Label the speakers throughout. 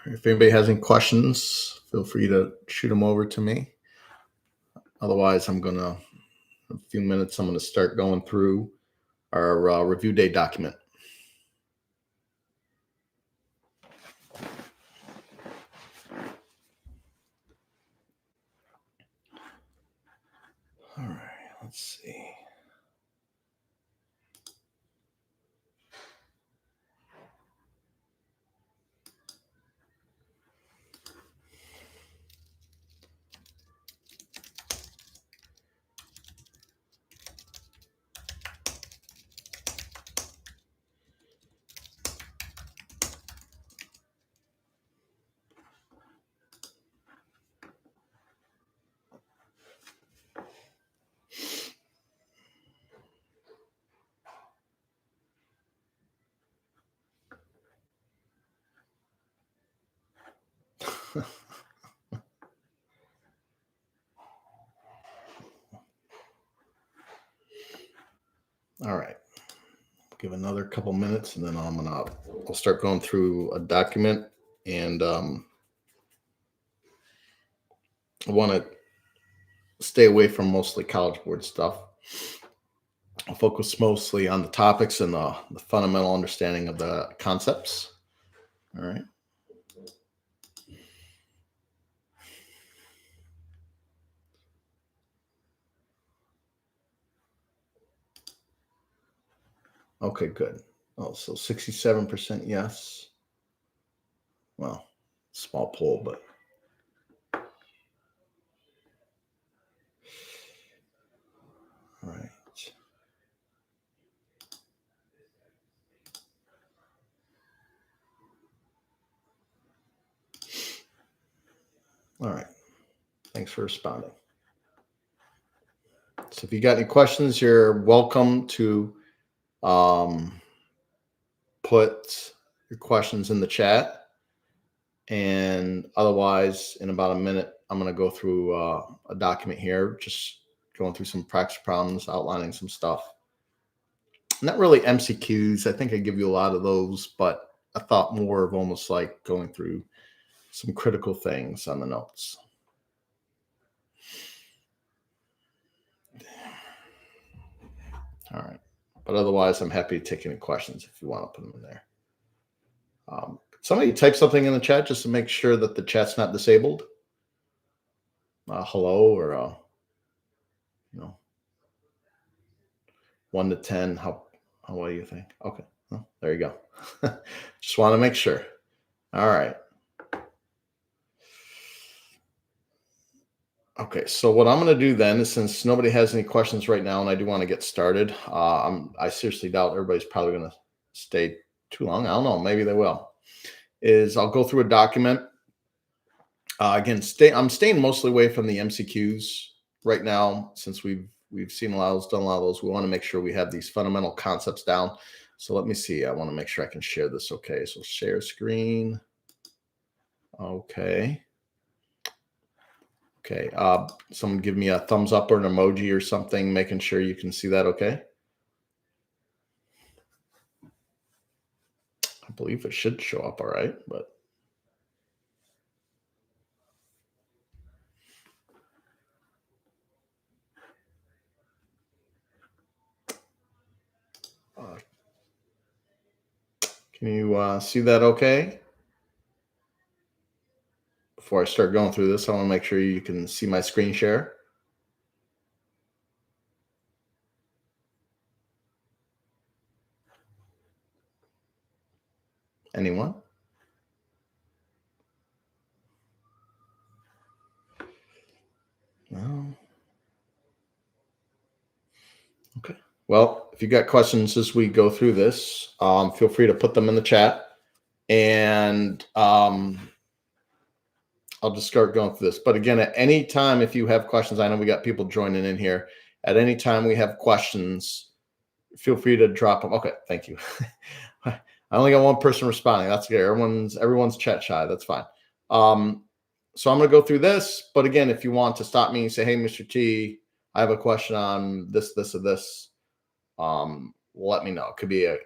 Speaker 1: If anybody has any questions, feel free to shoot them over to me. Otherwise, in a few minutes, I'm gonna start going through our review day document. All right, let's see. All right, give another couple minutes, and then I'll start going through a document, and I want to stay away from mostly College Board stuff. I'll focus mostly on the topics and the fundamental understanding of the concepts. All right. Okay, good. Oh, so 67% yes. Well, small poll, but all right. All right. Thanks for responding. So if you got any questions, you're welcome to put your questions in the chat. And otherwise, in about a minute, I'm going to go through a document here, just going through some practice problems, outlining some stuff. Not really MCQs. I think I give you a lot of those, but I thought more of almost like going through some critical things on the notes. All right. But otherwise, I'm happy to take any questions if you want to put them in there. Somebody type something in the chat just to make sure that the chat's not disabled. Hello, or 1 to 10. How well do you think? Okay, well, there you go. Just want to make sure. All right. Okay, so what I'm going to do then is, since nobody has any questions right now, and I do want to get started, I seriously doubt everybody's probably going to stay too long. I don't know. Maybe they will. I'll go through a document. Again, I'm staying mostly away from the MCQs right now, since we've seen a lot of those, done a lot of those. We want to make sure we have these fundamental concepts down. So let me see. I want to make sure I can share this. Okay, so share screen. Okay. Okay. Someone give me a thumbs up or an emoji or something, making sure you can see that. Okay. I believe it should show up all right, but can you see that okay? Before I start going through this, I want to make sure you can see my screen share. Anyone? No. Okay. Well, if you got questions as we go through this, feel free to put them in the chat, and I'll just start going through this. But again, at any time, if you have questions, I know we got people joining in here. At any time we have questions, feel free to drop them. Okay, thank you. I only got one person responding. That's good. Everyone's chat shy. That's fine. So I'm going to go through this. But again, if you want to stop me and say, hey, Mr. T, I have a question on this, or this, let me know. It could be a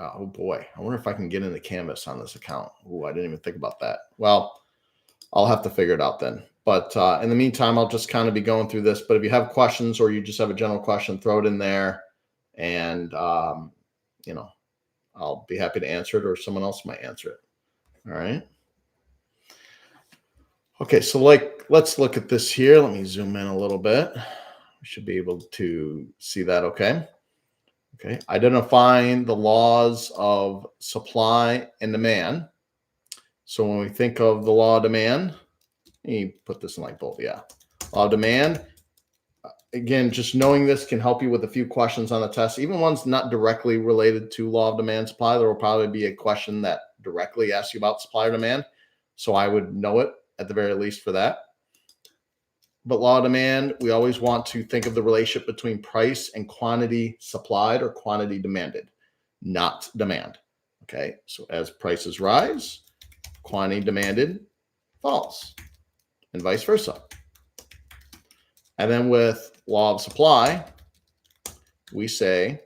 Speaker 1: Oh boy, I wonder if I can get into Canvas on this account. Oh, I didn't even think about that. Well, I'll have to figure it out then. But in the meantime, I'll just kind of be going through this. But if you have questions or you just have a general question, throw it in there, and you know, I'll be happy to answer it, or someone else might answer it. All right. Okay, so let's look at this here. Let me zoom in a little bit. We should be able to see that. Okay. Okay. Identifying the laws of supply and demand. So when we think of the law of demand, let me put this in like bold. Yeah. Law of demand. Again, just knowing this can help you with a few questions on the test, even ones not directly related to law of demand supply. There will probably be a question that directly asks you about supply or demand. So I would know it at the very least for that. But law of demand, we always want to think of the relationship between price and quantity supplied or quantity demanded, not demand. Okay, so as prices rise, quantity demanded falls, and vice versa. And then with law of supply, we say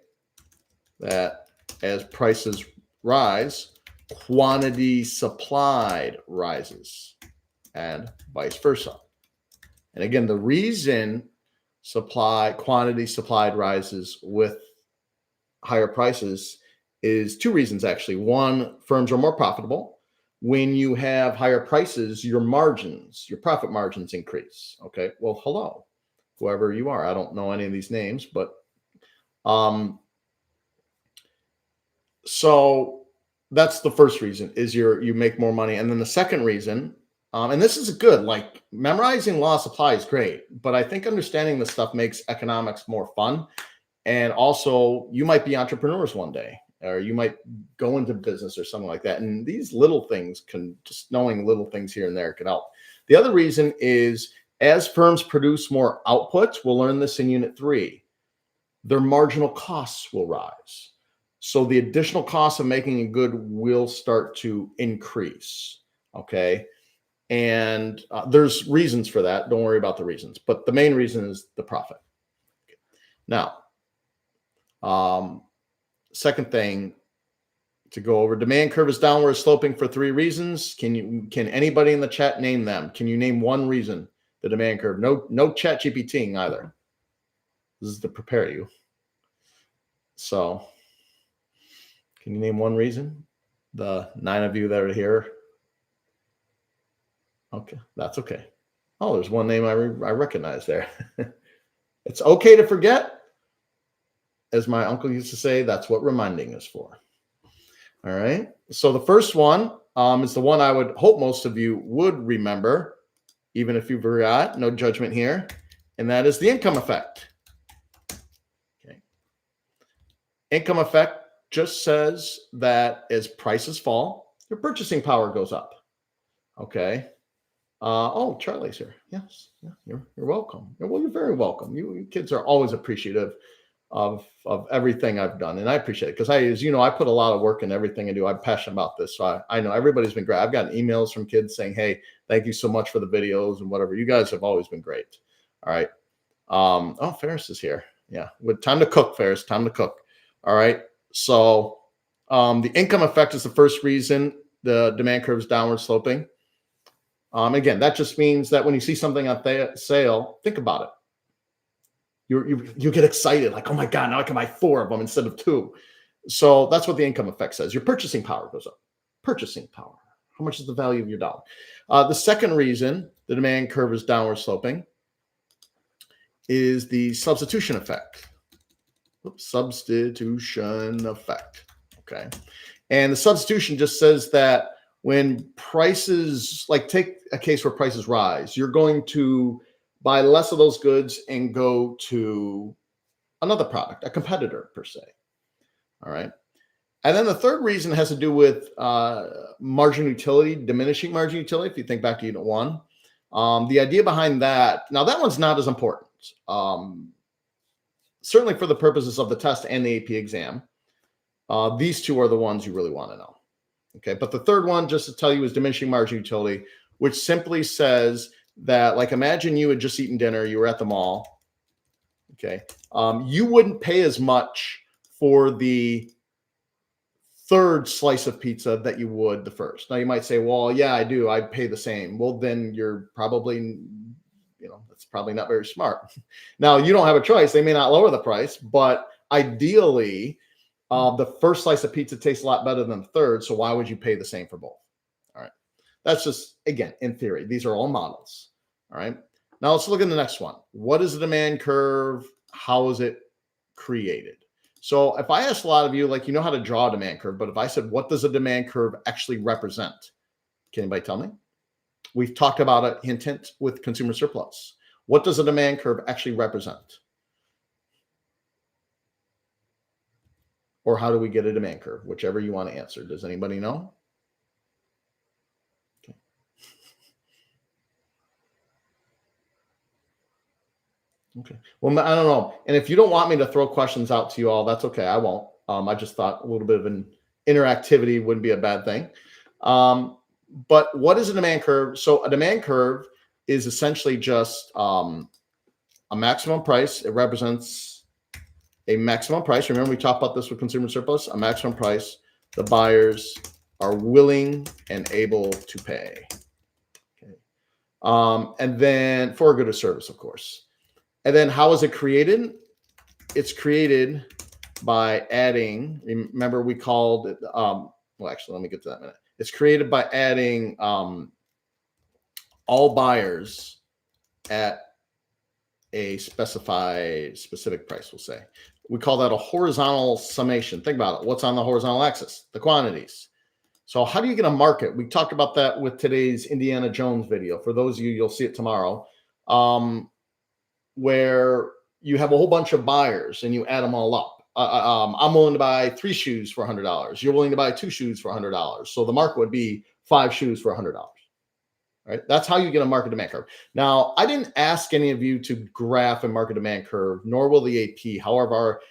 Speaker 1: that as prices rise, quantity supplied rises, and vice versa. And again, the reason quantity supplied rises with higher prices is two reasons, actually. One, firms are more profitable. When you have higher prices, your profit margins increase. Okay, well, hello, whoever you are. I don't know any of these names, but so that's the first reason, is you make more money. And then the second reason, and this is good, like memorizing law of supply is great, but I think understanding this stuff makes economics more fun. And also, you might be entrepreneurs one day, or you might go into business or something like that. And these little things just knowing little things here and there can help. The other reason is, as firms produce more output, we'll learn this in Unit 3, their marginal costs will rise. So the additional cost of making a good will start to increase. Okay. And there's reasons for that. Don't worry about the reasons. But the main reason is the profit. Okay. Now, second thing to go over, demand curve is downward sloping for 3 reasons. Can anybody in the chat name them? Can you name one reason the demand curve? No chat GPT either. This is to prepare you. So can you name one reason? The 9 of you that are here. Okay, that's okay. Oh, there's one name I recognize there. It's okay to forget. As my uncle used to say, that's what reminding is for. All right. So the first one is the one I would hope most of you would remember, even if you forgot. No judgment here. And that is the income effect. Okay. Income effect just says that as prices fall, your purchasing power goes up. Okay. Oh, Charlie's here. Yes. Yeah, you're welcome. Well, you're very welcome. You kids are always appreciative of everything I've done, and I appreciate it because as you know, I put a lot of work in everything I do. I'm passionate about this, so I know everybody's been great. I've gotten emails from kids saying, "Hey, thank you so much for the videos and whatever. You guys have always been great." All right. Oh, Ferris is here. Yeah, with time to cook, Ferris. Time to cook. All right. So the income effect is the first reason the demand curve is downward sloping. Again, that just means that when you see something on sale, think about it. You get excited, like, oh my God, now I can buy 4 of them instead of 2. So that's what the income effect says. Your purchasing power goes up. Purchasing power. How much is the value of your dollar? The second reason the demand curve is downward sloping is the substitution effect. Oops, substitution effect. Okay. And the substitution just says that when prices, like take a case where prices rise, you're going to buy less of those goods and go to another product, a competitor per se. All right. And then the third reason has to do with margin utility, diminishing margin utility. If you think back to Unit 1, the idea behind that, now that one's not as important. Certainly for the purposes of the test and the AP exam, these two are the ones you really want to know. Okay, but the third one, just to tell you, is diminishing margin utility, which simply says that, like, imagine you had just eaten dinner, you were at the mall. Okay, you wouldn't pay as much for the third slice of pizza that you would the first. Now you might say, well, yeah, I do. I'd pay the same. Well, then you're probably, that's probably not very smart. Now you don't have a choice. They may not lower the price, but ideally, the first slice of pizza tastes a lot better than the third. So why would you pay the same for both? All right. That's just, again, in theory. These are all models. All right. Now let's look at the next one. What is the demand curve? How is it created? So if I asked a lot of you, like, you know how to draw a demand curve, but if I said, what does a demand curve actually represent? Can anybody tell me? We've talked about it, hint, hint, with consumer surplus. What does a demand curve actually represent? Or how do we get a demand curve? Whichever you want to answer. Does anybody know? Okay. Okay. Well, I don't know. And if you don't want me to throw questions out to you all, that's okay. I won't. I just thought a little bit of an interactivity wouldn't be a bad thing. But what is a demand curve? So a demand curve is essentially just a maximum price. It represents a maximum price. Remember, we talked about this with consumer surplus, a maximum price the buyers are willing and able to pay. Okay. And then for a good or service, of course. And then how is it created? It's created by adding, remember we called it, well, actually, let me get to that in a minute. It's created by adding all buyers at a specific price, we'll say. We call that a horizontal summation. Think about it. What's on the horizontal axis? The quantities. So how do you get a market? We talked about that with today's Indiana Jones video. For those of you, you'll see it tomorrow, where you have a whole bunch of buyers and you add them all up. I'm willing to buy 3 shoes for $100. You're willing to buy 2 shoes for $100. So the market would be 5 shoes for $100. Right? That's how you get a market demand curve. Now, I didn't ask any of you to graph a market demand curve, nor will the AP. However,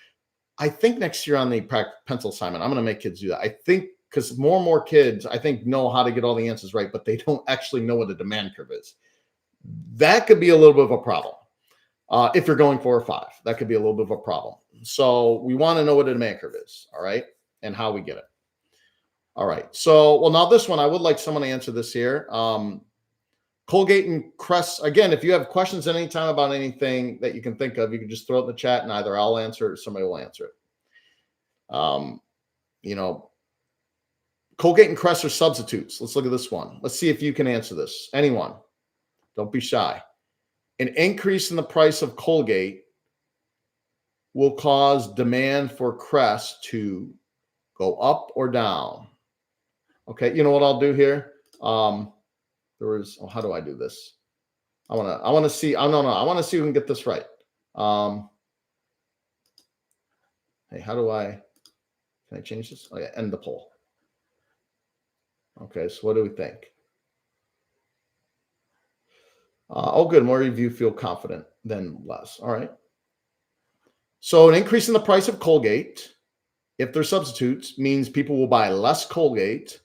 Speaker 1: I think next year on the pencil assignment, I'm going to make kids do that. I think because more and more kids, I think, know how to get all the answers right, but they don't actually know what a demand curve is. That could be a little bit of a problem. If you're going 4 or 5, that could be a little bit of a problem. So we want to know what a demand curve is, all right, and how we get it. All right. So, well, now this one, I would like someone to answer this here. Colgate and Crest, again, if you have questions at any time about anything that you can think of, you can just throw it in the chat and either I'll answer it or somebody will answer it. Colgate and Crest are substitutes. Let's look at this one. Let's see if you can answer this. Anyone? Don't be shy. An increase in the price of Colgate will cause demand for Crest to go up or down. Okay, you know what I'll do here? How do I do this? I want to see. Oh, no. I want to see who can get this right. Hey, can I change this? Oh yeah, end the poll. Okay, so what do we think? Oh, good. More of you feel confident than less. All right. So an increase in the price of Colgate, if they're substitutes, means people will buy less Colgate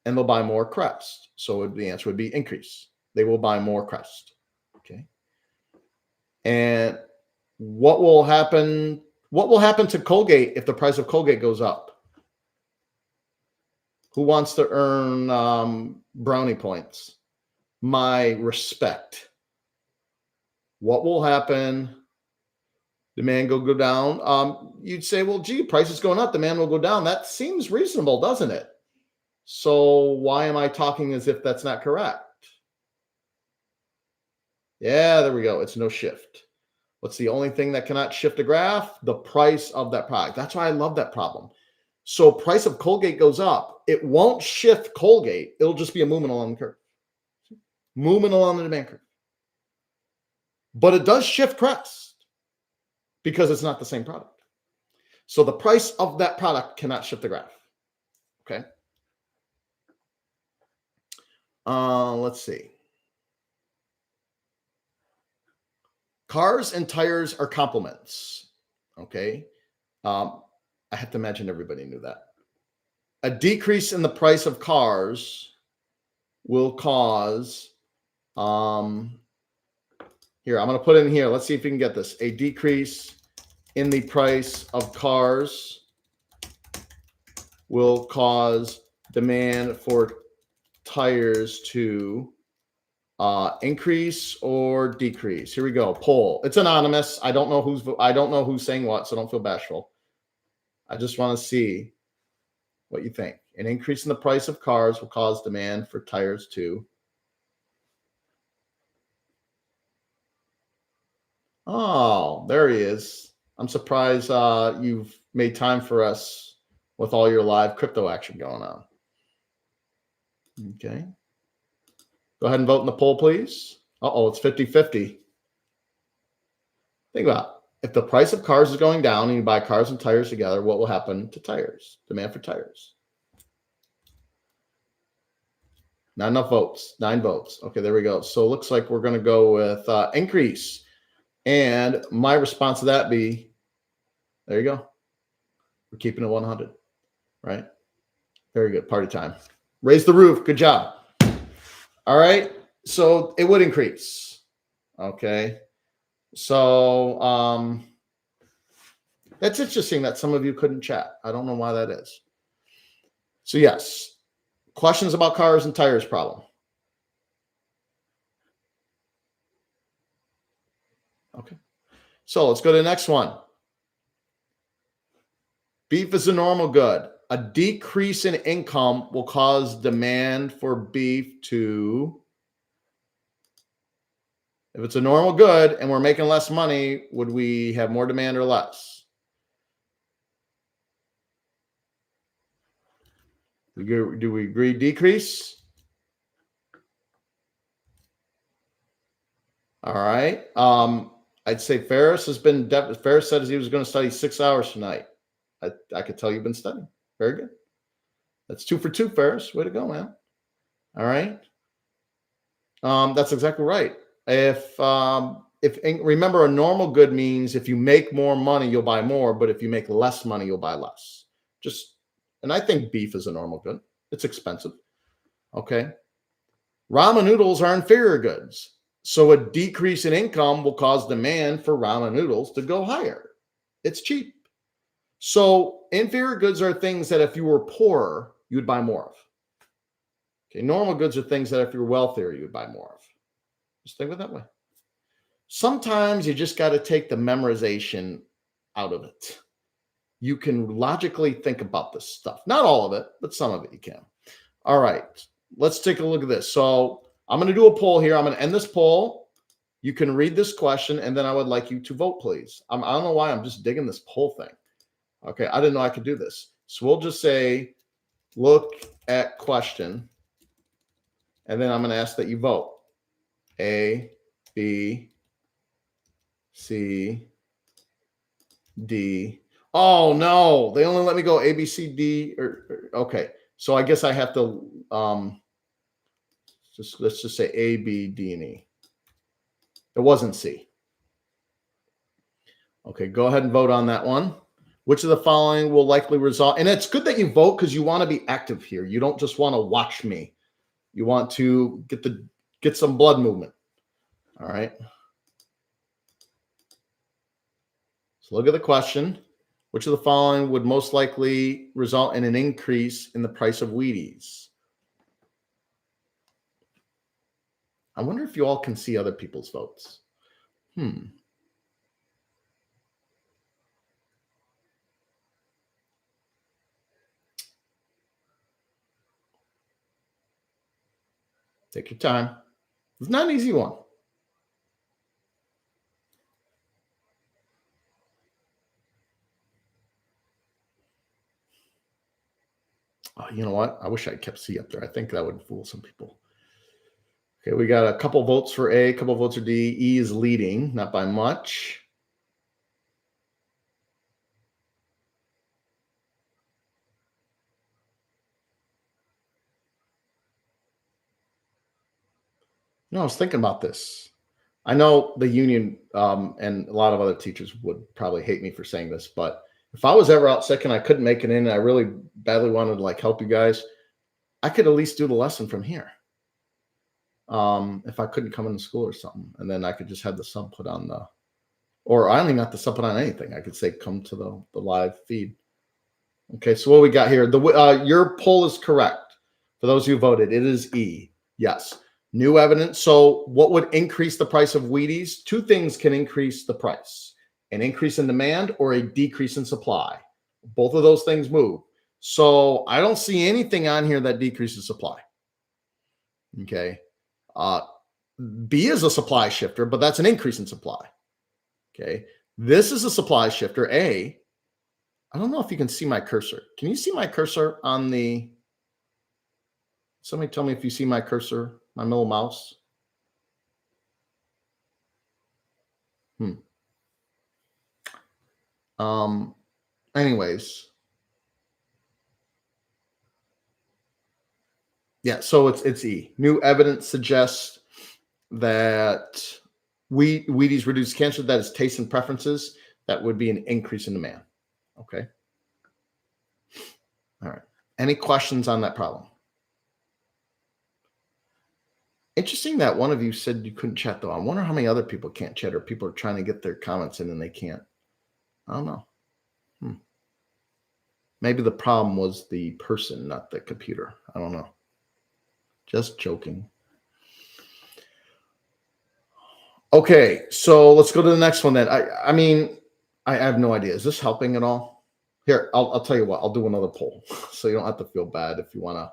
Speaker 1: and they'll buy more Crest. So the answer would be increase. They will buy more Crest. Okay. And what will happen? What will happen to Colgate if the price of Colgate goes up? Who wants to earn brownie points? My respect. What will happen? Demand go down. You'd say, well, gee, price is going up. Demand will go down. That seems reasonable, doesn't it? So why am I talking as if that's not correct? Yeah, there we go. It's no shift. What's the only thing that cannot shift a graph? The price of that product. That's why I love that problem. So price of Colgate goes up. It won't shift Colgate. It'll just be a movement along the curve. Movement along the demand curve. But it does shift Crest because it's not the same product. So the price of that product cannot shift the graph. Okay. Let's see. Cars and tires are complements. Okay. I have to imagine everybody knew that. A decrease in the price of cars will cause, here, I'm going to put in here. Let's see if we can get this. A decrease in the price of cars will cause demand for tires to increase or decrease? Here we go. Poll. It's anonymous. I don't know who's saying what, so don't feel bashful. I just want to see what you think. An increase in the price of cars will cause demand for tires to. Oh, there he is. I'm surprised you've made time for us with all your live crypto action going on. Okay. Go ahead and vote in the poll, please. It's 50-50. Think about it. If the price of cars is going down and you buy cars and tires together, what will happen to tires? Demand for tires. Not enough votes. 9 votes. Okay, there we go. So it looks like we're going to go with increase. And my response to that be, there you go. We're keeping it 100, right? Very good. Party time. Raise the roof. Good job. All right. So it would increase. Okay. So that's interesting that some of you couldn't chat. I don't know why that is. So yes, questions about cars and tires problem. Okay. So let's go to the next one. Beef is a normal good. A decrease in income will cause demand for beef to. If it's a normal good and we're making less money, would we have more demand or less? Do we agree decrease? All right. I'd say Ferris Ferris said he was going to study 6 hours tonight. I could tell you've been studying. Very good. That's 2 for 2, Ferris. Way to go, man. All right. That's exactly right. If remember, a normal good means if you make more money, you'll buy more, but if you make less money, you'll buy less. And I think beef is a normal good. It's expensive. Okay. Ramen noodles are inferior goods. So a decrease in income will cause demand for ramen noodles to go higher. It's cheap. So inferior goods are things that if you were poorer, you would buy more of. Okay. Normal goods are things that if you're wealthier, you would buy more of. Just think of it that way. Sometimes you just got to take the memorization out of it. You can logically think about this stuff. Not all of it, but some of it you can. All right. Let's take a look at this. So I'm going to do a poll here. I'm going to end this poll. You can read this question, and then I would like you to vote, please. I don't know why I'm just digging this poll thing. Okay. I didn't know I could do this. So we'll just say, look at question, and then I'm going to ask that you vote. A, B, C, D. Oh no, they only let me go A, B, C, D. Okay, so I guess I have to let's just say A, B, D, and E. It wasn't C. Okay, go ahead and vote on that one. Which of the following will likely result? And it's good that you vote because you want to be active here. You don't just want to watch me. You want to get some blood movement. All right. So look at the question. Which of the following would most likely result in an increase in the price of Wheaties? I wonder if you all can see other people's votes. Take your time. It's not an easy one. Oh, you know what? I wish I kept C up there. I think that would fool some people. Okay, we got a couple votes for A, a couple votes for D. E is leading, not by much. I was thinking about this. I know the union and a lot of other teachers would probably hate me for saying this, but if I was ever out sick and I couldn't make it in and I really badly wanted to help you guys, I could at least do the lesson from here. If I couldn't come into school or something, and then I could just have the sub put on or I don't even have to sub put on anything. I could say, come to the live feed. Okay, so what we got here? Your poll is correct. For those who voted, it is E. Yes. New evidence. So what would increase the price of Wheaties? Two things can increase the price: an increase in demand or a decrease in supply. Both of those things move. So I don't see anything on here that decreases supply. Okay. B is a supply shifter, but that's an increase in supply. Okay. This is a supply shifter. A. I don't know if you can see my cursor. Can you see my cursor on the... Somebody tell me if you see my cursor, my little mouse. Anyways. Yeah, so it's E. New evidence suggests that Wheaties reduce cancer. That is taste and preferences. That would be an increase in demand. Okay. All right. Any questions on that problem? Interesting that one of you said you couldn't chat, though. I wonder how many other people can't chat, or people are trying to get their comments in and they can't. I don't know. Maybe the problem was the person, not the computer. I don't know. Just joking. Okay, so let's go to the next one then. I mean, I have no idea. Is this helping at all? Here, I'll tell you what. I'll do another poll, so you don't have to feel bad if you want to.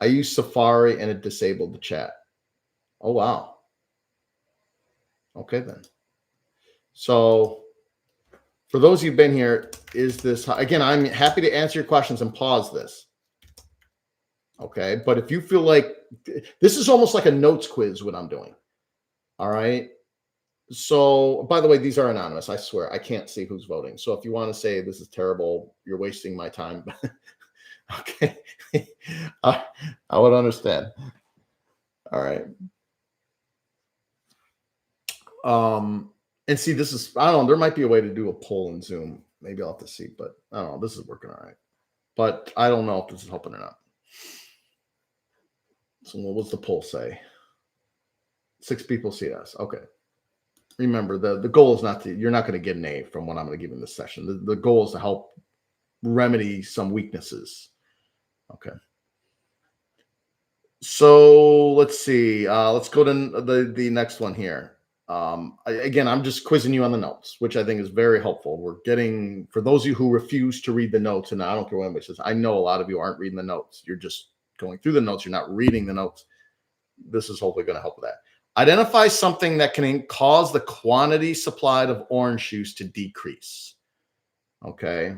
Speaker 1: I use Safari and it disabled the chat. Oh, wow. Okay, then. So for those of you who've been here, is this... Again, I'm happy to answer your questions and pause this. Okay, but if you feel like... This is almost like a notes quiz, what I'm doing. All right. So, by the way, these are anonymous. I swear, I can't see who's voting. So if you want to say this is terrible, you're wasting my time. Okay. I would understand. All right. And see, this is... I don't know. There might be a way to do a poll in Zoom. Maybe I'll have to see, but I don't know. This is working all right. But I don't know if this is helping or not. So what was the poll say? 6 people see us. Okay. Remember, the goal is not to... You're not going to get an A from what I'm going to give in this session. The goal is to help remedy some weaknesses. Okay. So let's see. Let's go to the next one here. Again, I'm just quizzing you on the notes, which I think is very helpful. We're getting... For those of you who refuse to read the notes, and I don't care what anybody says, I know a lot of you aren't reading the notes. You're just going through the notes. You're not reading the notes. This is hopefully going to help with that. Identify something that can cause the quantity supplied of orange juice to decrease. Okay.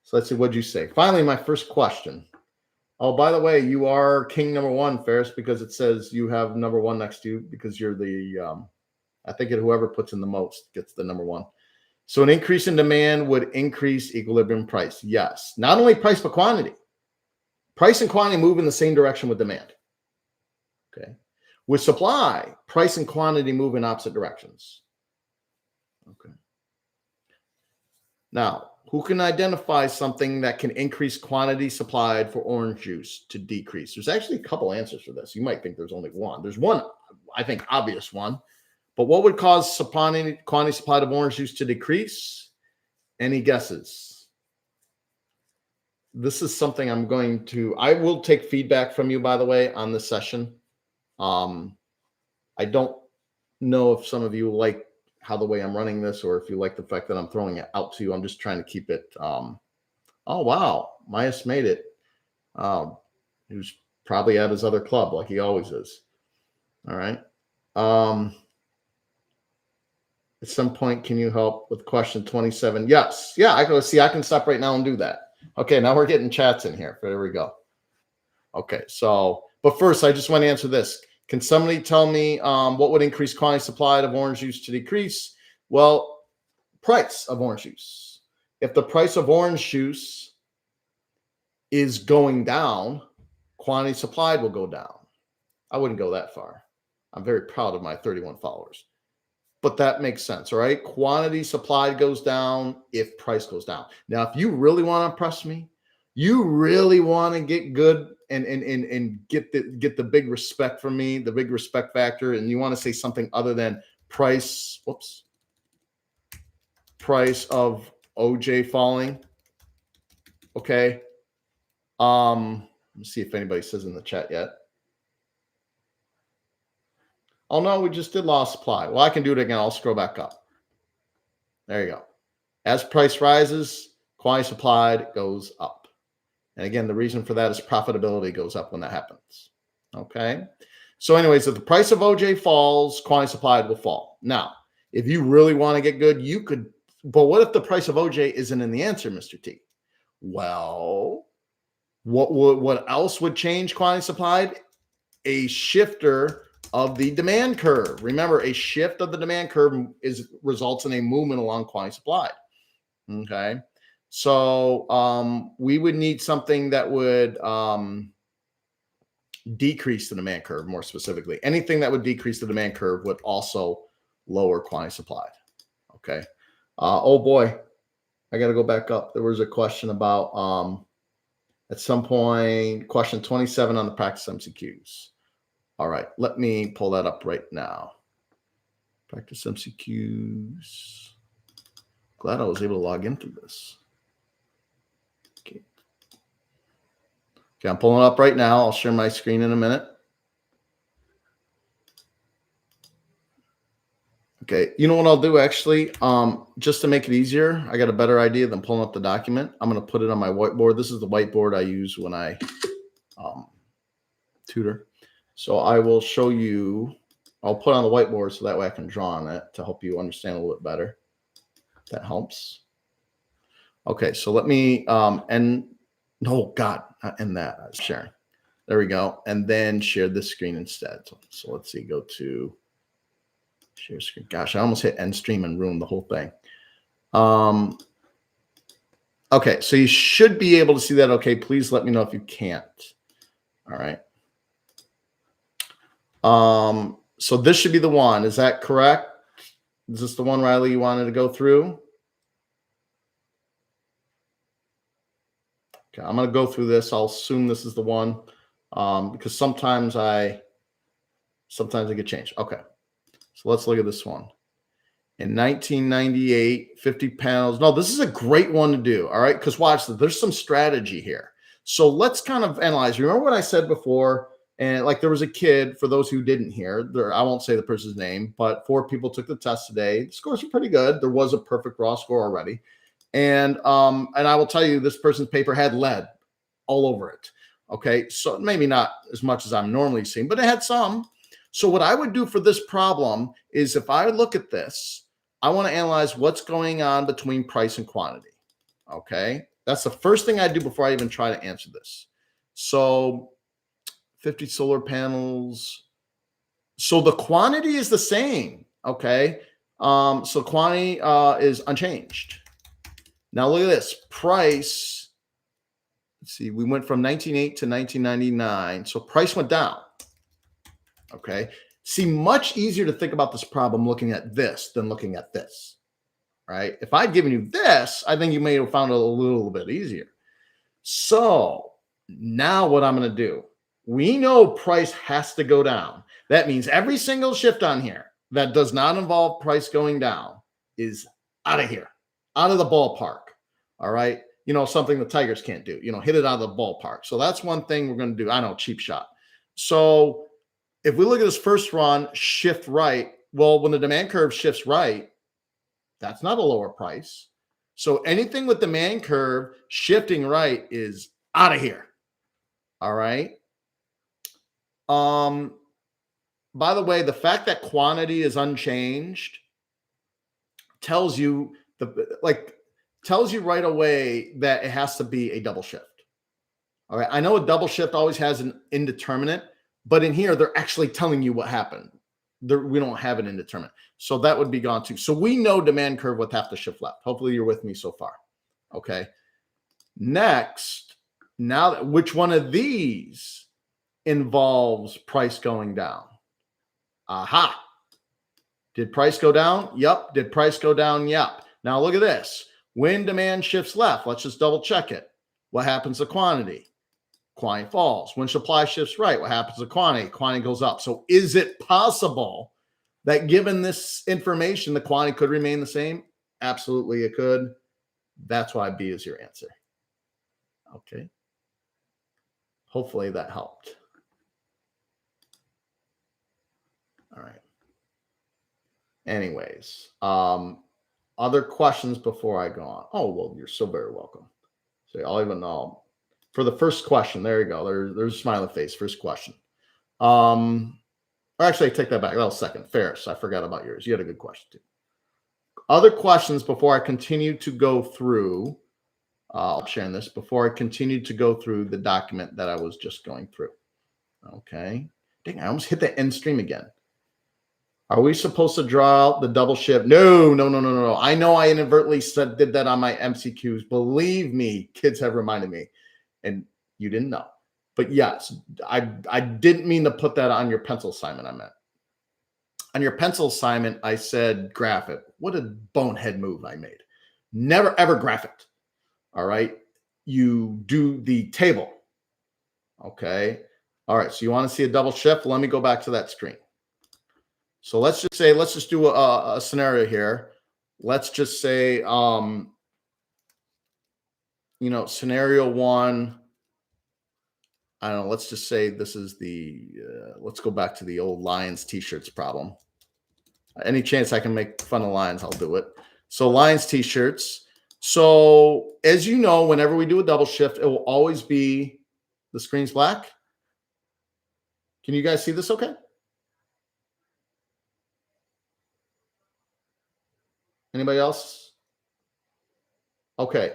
Speaker 1: So let's see. What'd you say? Finally, my first question. Oh, by the way, you are king number one, Ferris, because it says you have number one next to you because you're the... I think whoever puts in the most gets the number one. So an increase in demand would increase equilibrium price. Yes. Not only price, but quantity. Price and quantity move in the same direction with demand. Okay. With supply, price and quantity move in opposite directions. Okay. Now, who can identify something that can increase quantity supplied for orange juice to decrease? There's actually a couple answers for this. You might think there's only one. There's one, I think, obvious one. But what would cause quantity supplied of orange juice to decrease? Any guesses? This is something I'm going to... I will take feedback from you, by the way, on this session. I don't know if some of you like how the way I'm running this, or if you like the fact that I'm throwing it out to you. I'm just trying to keep it... oh, wow. Myas made it. He was probably at his other club like he always is. All right. At some point, can you help with question 27? Yes. Yeah, I can stop right now and do that. Okay, now we're getting chats in here. There we go. Okay, so, but first, I just want to answer this. Can somebody tell me what would increase quantity supplied of orange juice to decrease? Well, price of orange juice. If the price of orange juice is going down, quantity supplied will go down. I wouldn't go that far. I'm very proud of my 31 followers. But that makes sense, all right? Quantity supplied goes down if price goes down. Now, if you really want to impress me, you really want to get good and get the big respect from me, the big respect factor, and you want to say something other than price of OJ falling, Okay. Let's see if anybody says in the chat yet. Oh no, we just did law of supply. Well, I can do it again. I'll scroll back up. There you go. As price rises, quantity supplied goes up. And again, the reason for that is profitability goes up when that happens. Okay. So anyways, if the price of OJ falls, quantity supplied will fall. Now, if you really want to get good, you could, but what if the price of OJ isn't in the answer, Mr. T? Well, what else would change quantity supplied? A shifter of the demand curve. Remember, a shift of the demand curve results in a movement along quantity supplied. Okay. So we would need something that would decrease the demand curve, more specifically. Anything that would decrease the demand curve would also lower quantity supplied. Okay. Oh boy, I got to go back up. There was a question about at some point, question 27 on the practice MCQs. All right, let me pull that up right now. Practice MCQs. Glad I was able to log into this. Okay, I'm pulling it up right now. I'll share my screen in a minute. Okay, you know what I'll do actually? Just to make it easier, I got a better idea than pulling up the document. I'm going to put it on my whiteboard. This is the whiteboard I use when I tutor. So I will show you, I'll put on the whiteboard so that way I can draw on it to help you understand a little bit better. That helps. Okay, so let me no, God, not end that. I was sharing. There we go. And then share this screen instead. So let's see, go to share screen. Gosh, I almost hit end stream and ruined the whole thing. Okay, so you should be able to see that. Okay, please let me know if you can't. All right. So this should be the one. Is that correct? Is this the one, Riley, you wanted to go through? Okay, I'm going to go through this. I'll assume this is the one because sometimes I get changed. Okay, so let's look at this one. In 1998, 50 panels. No, this is a great one to do. All right, because watch this. There's some strategy here. So let's kind of analyze. Remember what I said before? And like there was a kid, for those who didn't hear, I won't say the person's name, but 4 people took the test today. The scores were pretty good. There was a perfect raw score already. And I will tell you, this person's paper had lead all over it. Okay, so maybe not as much as I'm normally seeing, but it had some. So what I would do for this problem is if I look at this, I want to analyze what's going on between price and quantity. Okay, that's the first thing I do before I even try to answer this. So 50 solar panels. So the quantity is the same. Okay, so quantity is unchanged. Now look at this price. Let's see, we went from 1908 to 1999. So price went down. Okay. See, much easier to think about this problem looking at this than looking at this. Right. If I'd given you this, I think you may have found it a little bit easier. So now what I'm going to do, we know price has to go down. That means every single shift on here that does not involve price going down is out of here. Out of the ballpark. All right. You know, something the Tigers can't do, you know, hit it out of the ballpark. So that's one thing we're going to do. I know, cheap shot. So if we look at this first run, shift right. Well, when the demand curve shifts right, that's not a lower price. So anything with demand curve shifting right is out of here. All right. By the way, the fact that quantity is unchanged tells you tells you right away that it has to be a double shift. All right. I know a double shift always has an indeterminate, but in here, they're actually telling you what happened. We don't have an indeterminate. So that would be gone too. So we know demand curve would have to shift left. Hopefully you're with me so far. Okay. Next, now which one of these involves price going down? Aha. Did price go down? Yep. Did price go down? Yep. Now look at this. When demand shifts left, let's just double check it. What happens to quantity? Quantity falls. When supply shifts right, what happens to quantity? Quantity goes up. So is it possible that given this information, the quantity could remain the same? Absolutely, it could. That's why B is your answer. Okay. Hopefully that helped. All right. Anyways, other questions before I go on? Oh, well, you're so very welcome. So I'll even know for the first question. There you go. There's a smiley face. First question. Or actually, I take that back. That was second. Ferris, I forgot about yours. You had a good question too. Other questions before I continue to go through. I'll share this before I continue to go through the document that I was just going through. Okay. Dang, I almost hit the end stream again. Are we supposed to draw out the double shift? No. I know I inadvertently did that on my MCQs. Believe me, kids have reminded me, and you didn't know. But yes, I didn't mean to put that on your pencil assignment. I meant on your pencil assignment, I said graph it. What a bonehead move I made. Never, ever graph it. All right. You do the table. Okay. All right. So you want to see a double shift? Let me go back to that screen. So let's just do a scenario here. Let's just say, scenario one, I don't know. Let's just say this is let's go back to the old Lions t-shirts problem. Any chance I can make fun of Lions, I'll do it. So Lions t-shirts. So as you know, whenever we do a double shift, it will always be the screen's black. Can you guys see this okay? Anybody else? Okay.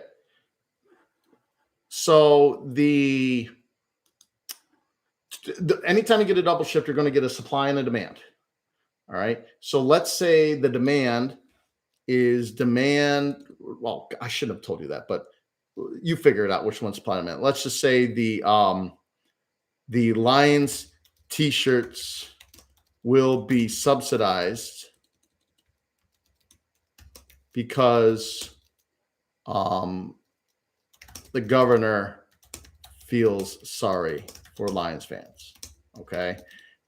Speaker 1: So anytime you get a double shift, you're going to get a supply and a demand. All right. So let's say the demand is demand. Well, I shouldn't have told you that, but you figure it out which one's supply and demand. Let's just say the Lions t-shirts will be subsidized because the governor feels sorry for Lions fans. Okay.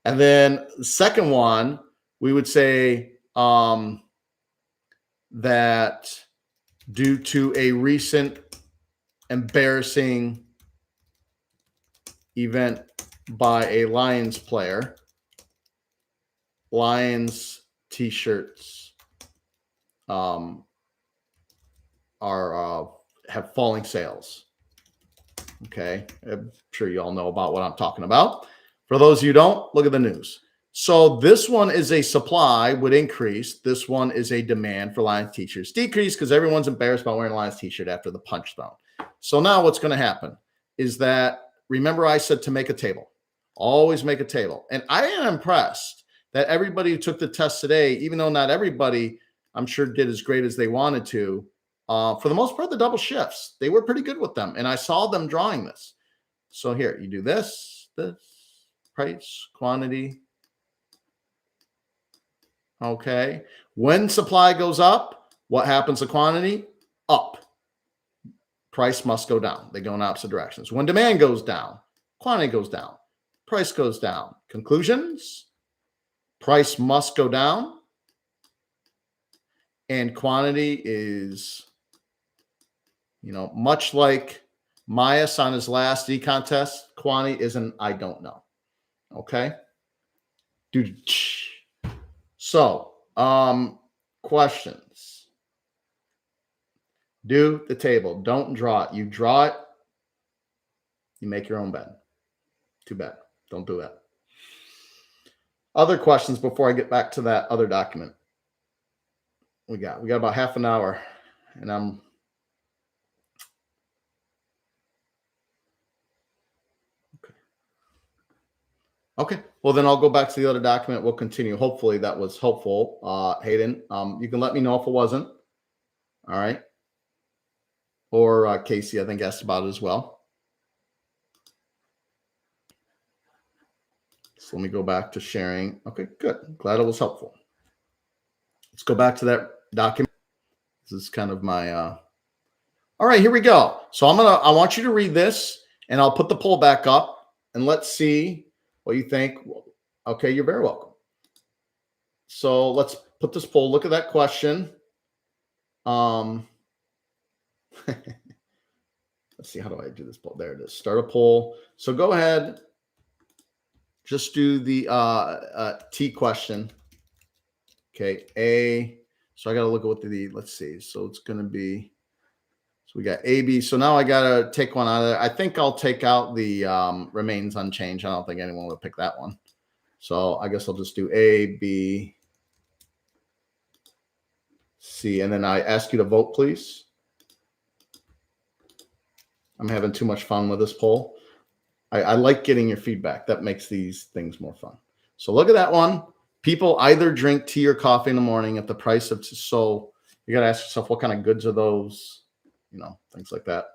Speaker 1: And then the second one, we would say that due to a recent embarrassing event by a Lions player, Lions t-shirts have falling sales. Okay. I'm sure you all know about what I'm talking about. For those of you who don't, look at the news. So this one is a supply would increase. This one is a demand for Lions t-shirts decrease because everyone's embarrassed about wearing a Lions t-shirt after the punch thrown. So now what's going to happen is that, remember I said to make a table. Always make a table. And I am impressed that everybody who took the test today, even though not everybody, I'm sure, did as great as they wanted to, for the most part, the double shifts, they were pretty good with them. And I saw them drawing this. So here, you do this, price, quantity. Okay. When supply goes up, what happens to quantity? Up. Price must go down. They go in opposite directions. When demand goes down, quantity goes down. Price goes down. Conclusions? Price must go down. And quantity is, much like Myas on his last e-contest, quantity is an I don't know. Okay? So, questions. Do the table. Don't draw it. You draw it, you make your own bed. Too bad. Don't do that. Other questions before I get back to that other document? We got about half an hour, and I'm okay. Well, then I'll go back to the other document. We'll continue. Hopefully that was helpful, Hayden. You can let me know if it wasn't. All right. Or Casey, I think, asked about it as well. So let me go back to sharing. Okay, good. Glad it was helpful. Let's go back to that document. This is kind of my all right, here we go. So I want you to read this, and I'll put the poll back up, and let's see what you think. Okay, you're very welcome. So let's put this poll. Look at that question. That's let's see, how do I do this poll? There it is. Start a poll. So go ahead. Just do the T question. Okay, A. So I got to look at what let's see. So it's going to be, so we got A, B. So now I got to take one out of there. I think I'll take out the remains unchanged. I don't think anyone will pick that one. So I guess I'll just do A, B, C. And then I ask you to vote, please. I'm having too much fun with this poll. I like getting your feedback. That makes these things more fun. So look at that one. People either drink tea or coffee in the morning at the price of, so you got to ask yourself, what kind of goods are those? You know, things like that.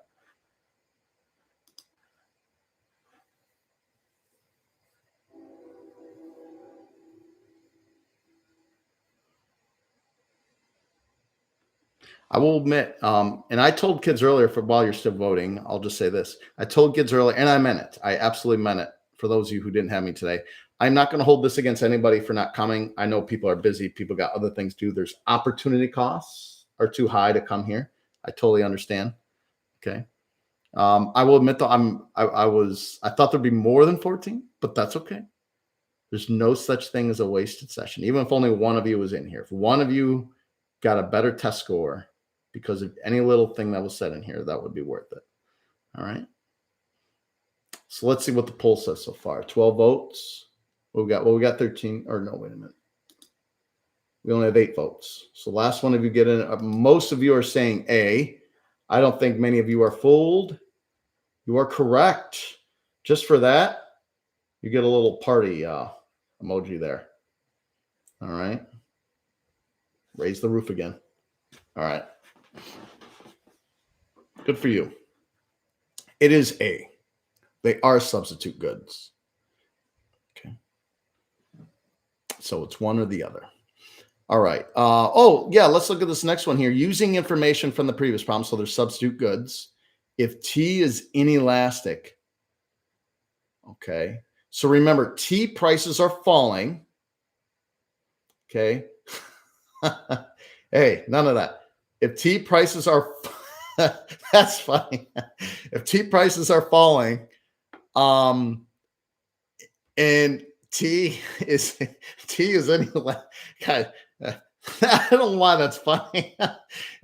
Speaker 1: I will admit, and I told kids earlier, while you're still voting, I'll just say this. I told kids earlier, and I meant it. I absolutely meant it. For those of you who didn't have me today, I'm not going to hold this against anybody for not coming. I know people are busy. People got other things to do. There's opportunity costs are too high to come here. I totally understand. Okay. I will admit though, I thought there'd be more than 14, but that's okay. There's no such thing as a wasted session. Even if only one of you was in here, if one of you got a better test score because of any little thing that was said in here, that would be worth it. All right. So let's see what the poll says so far. 12 votes. We got 13, or no, wait a minute. We only have 8 votes. So last one of you get in. Most of you are saying A. I don't think many of you are fooled. You are correct. Just for that, you get a little party emoji there. All right. Raise the roof again. All right. Good for you. It is A. They are substitute goods. Okay. So it's one or the other. All right. Oh, yeah. Let's look at this next one here. Using information from the previous problem. So there's substitute goods. If T is inelastic. Okay. So remember, T prices are falling. Okay. Hey, none of that. If T prices are, that's funny. If T prices are falling, and T is inelastic. God, I don't know why that's funny.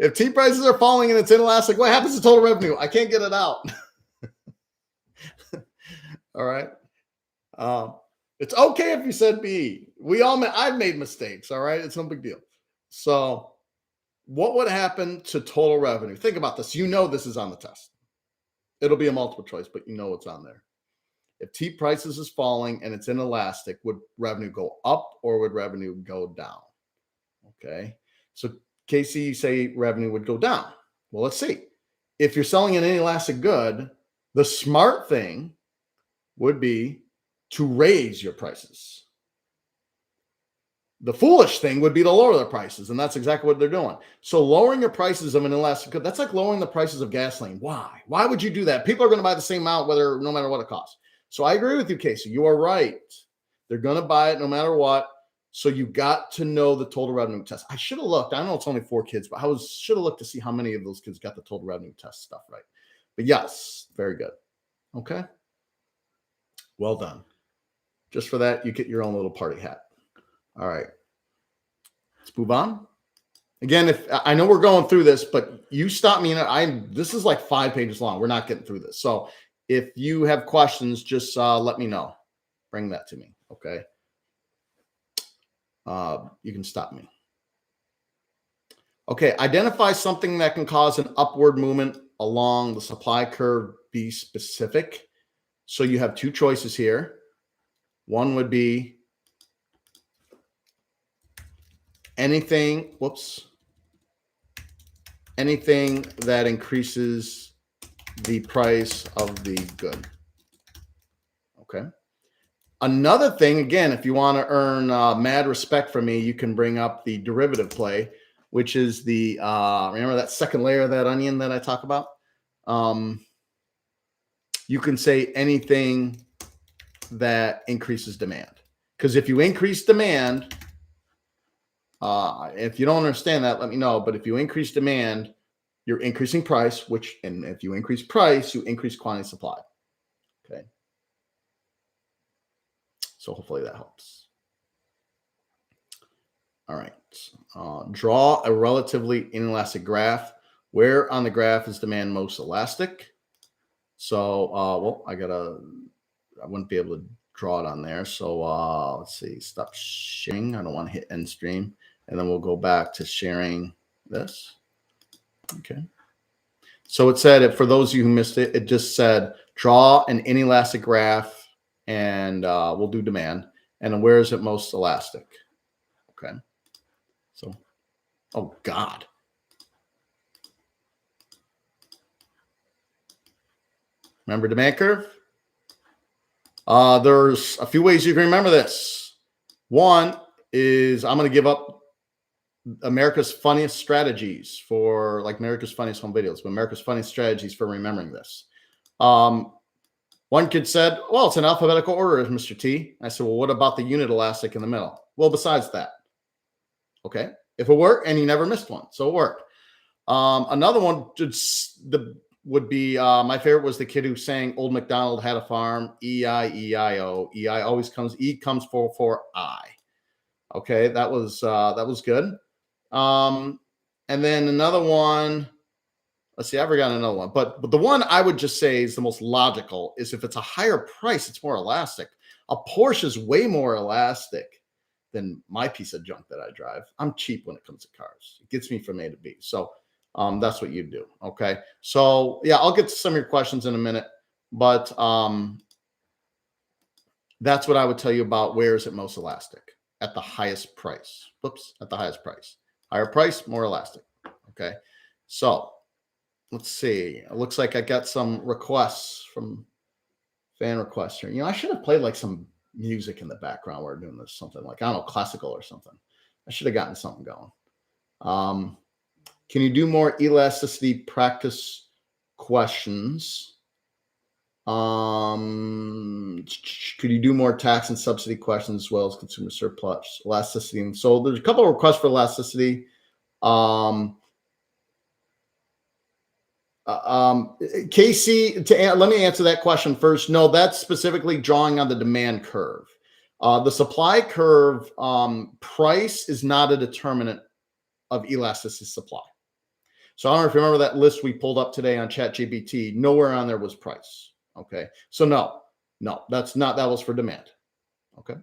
Speaker 1: If T prices are falling and it's inelastic, what happens to total revenue? I can't get it out. All right. It's okay if you said B. I've made mistakes. All right. It's no big deal. So what would happen to total revenue? Think about this. You know, this is on the test. It'll be a multiple choice, but you know it's on there. If T prices is falling and it's inelastic, would revenue go up or would revenue go down? Okay. So Casey, you say revenue would go down. Well, let's see. If you're selling an inelastic good, the smart thing would be to raise your prices. The foolish thing would be to lower the prices, and that's exactly what they're doing. So lowering your prices of an inelastic good, that's like lowering the prices of gasoline. Why? Why would you do that? People are going to buy the same amount, no matter what it costs. So I agree with you, Casey. You are right. They're going to buy it no matter what. So you got to know the total revenue test. I should have looked. I know it's only 4 kids, but should have looked to see how many of those kids got the total revenue test stuff right. But yes, very good. Okay. Well done. Just for that, you get your own little party hat. All right. Let's move on. Again, if I know we're going through this, but you stop me. This is like 5 pages long. We're not getting through this. So if you have questions, just let me know. Bring that to me. Okay. You can stop me. Okay. Identify something that can cause an upward movement along the supply curve. Be specific. So you have 2 choices here. One would be anything that increases the price of the good. Okay. Another thing, again, if you want to earn mad respect from me, you can bring up the derivative play, which is the, remember that second layer of that onion that I talk about? You can say anything that increases demand. Because if you increase demand, if you don't understand that, let me know. But if you increase demand, you're increasing price, and if you increase price, you increase quantity supply. Okay. So hopefully that helps. All right. Draw a relatively inelastic graph. Where on the graph is demand most elastic? So, well, I wouldn't be able to draw it on there. So let's see, stop sharing. I don't want to hit end stream. And then we'll go back to sharing this. Okay. So it said, for those of you who missed it, it just said, draw an inelastic graph and we'll do demand. And where is it most elastic? Okay. So, oh God. Remember demand curve? There's a few ways you can remember this. One is I'm going to give up America's Funniest Strategies for like America's Funniest Home Videos, but America's Funniest Strategies for remembering this. One kid said, well, it's in alphabetical order, Mr. T. I said, well, what about the unit elastic in the middle? Well, besides that. Okay. If it worked, and you never missed one. So it worked. Another one would be my favorite was the kid who sang Old MacDonald Had a Farm, E-I-E-I-O. E-I always comes, E comes for I. Okay, that was good. And then another one, let's see, I forgot another one, but the one I would just say is the most logical is if it's a higher price, it's more elastic. A Porsche is way more elastic than my piece of junk that I drive. I'm cheap when it comes to cars. It gets me from A to B. So that's what you do. Okay. So yeah, I'll get to some of your questions in a minute, but that's what I would tell you about where is it most elastic at the highest price. Whoops, at the highest price. Higher price, more elastic. Okay. So let's see. It looks like I got some requests from fan requests here. You know, I should have played like some music in the background while we're doing this, something like, I don't know, classical or something. I should have gotten something going. Can you do more elasticity practice questions? Could you do more tax and subsidy questions as well as consumer surplus elasticity? And so there's a couple of requests for elasticity. Casey, let me answer that question first. No, that's specifically drawing on the demand curve. The supply curve price is not a determinant of elasticity supply. So I don't know if you remember that list we pulled up today on ChatGPT. Nowhere on there was price. Okay. So no, that was for demand. Okay.